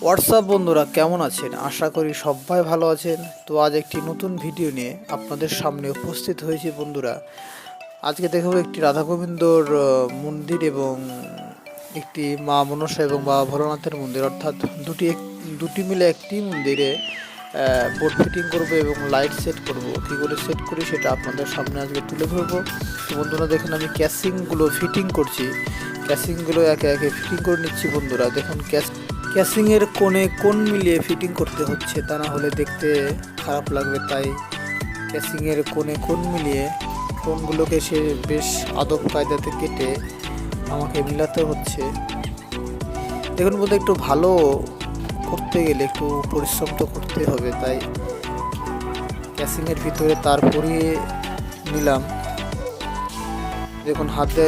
WhatsApp বন্ধুরা, কেমন আছেন? আশা করি সবাই ভালো আছেন। তো আজ একটি নতুন ভিডিও নিয়ে আপনাদের সামনে উপস্থিত হয়েছি বন্ধুরা। আজকে দেখাবো একটি রাধা গোবিন্দর মন্দির এবং একটি মা মনসা এবং বাবা ভোলানাথের মন্দির, অর্থাৎ দুটি মিলে একটি মন্দিরে বোর্ড ফিটিং করব এবং লাইট সেট করব। কী করে সেট করি সেটা আপনাদের সামনে আজকে তুলে ধরবো। তো বন্ধুরা দেখুন, আমি ক্যাসিংগুলো ফিটিং করছি। ক্যাসিংগুলো একে একে ফিটিং করে নিচ্ছি বন্ধুরা। দেখুন ক্যাসিংয়ের কোণ মিলিয়ে ফিটিং করতে হচ্ছে, তা না হলে দেখতে খারাপ লাগবে। তাই ক্যাসিংয়ের কোণ মিলিয়ে কোণগুলোকে সে বেশ আদব কায়দাতে কেটে আমাকে মিলাতে হচ্ছে। দেখুন বলতে একটু ভালো করতে গেলে একটু পরিশ্রম তো করতে হবে, তাই ক্যাসিংয়ের ভিতরে তার পরিয়ে নিলাম। দেখুন হাতে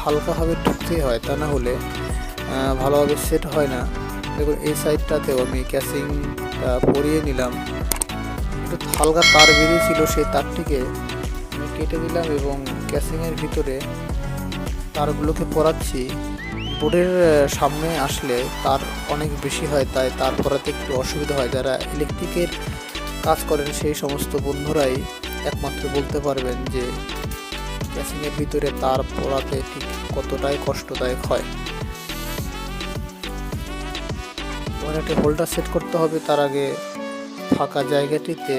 হালকাভাবে ঢুকতেই হয়, তা না হলে ভালোভাবে সেট হয় না। দেখুন এই সাইডটাতেও আমি ক্যাসিং পরিয়ে নিলাম। একটু হালকা তার বেরিয়েছিল, সেই তারটিকে আমি কেটে দিলাম এবং ক্যাসিংয়ের ভিতরে তারগুলোকে পরাচ্ছি। বোর্ডের সামনে আসলে তার অনেক বেশি হয়, তাই তার পরাতে একটু অসুবিধা হয়। যারা ইলেকট্রিকের কাজ করেন সেই সমস্ত বন্ধুরাই একমাত্র বলতে পারবেন যে ক্যাসিংয়ের ভিতরে তার পরাতে ঠিক কতটাই কষ্টদায়ক হয়। তোমার একটা হোল্ডার সেট করতে হবে। তার আগে ফাঁকা জায়গাটিতে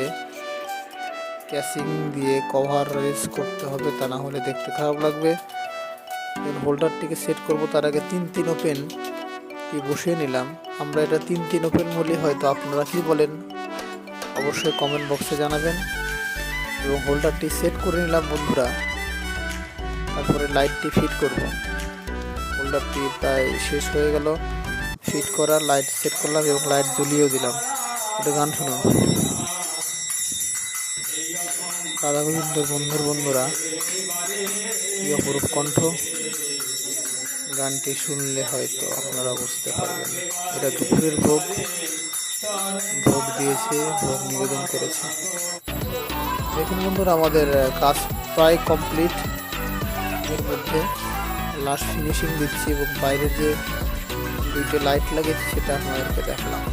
ক্যাসিং দিয়ে কভারেজ করতে হবে, তা না হলে দেখতে খারাপ লাগবে। হোল্ডারটিকে সেট করব, তার আগে 3 ওপেনটি বসিয়ে নিলাম। আমরা এটা 3 ওপেন বলি, হয়তো আপনারা কি বলেন অবশ্যই কমেন্ট বক্সে জানাবেন। এবং হোল্ডারটি সেট করে নিলাম বন্ধুরা। তারপরে লাইটটি ফিট করব। হোল্ডারটি প্রায় শেষ হয়ে গেল ফিট করা। লাইট সেট করলাম এবং লাইট জ্বলিয়েও দিলাম। এটা গান শুনুন, রাধা গোবিন্দর বন্ধুরা, কি অপরূপ কণ্ঠ। গানটি শুনলে হয়তো আপনারা বুঝতে পারবেন। এটা দুপুরের ভোগ দিয়েছে, ভোগ নিবেদন করেছে। দেখুন বন্ধুরা, আমাদের কাজ প্রায় কমপ্লিট। এর মধ্যে লাস্ট ফিনিশিং দিচ্ছি এবং বাইরে যে 2টে লাইট লাগিয়েছি সেটা আপনাদেরকে দেখালাম।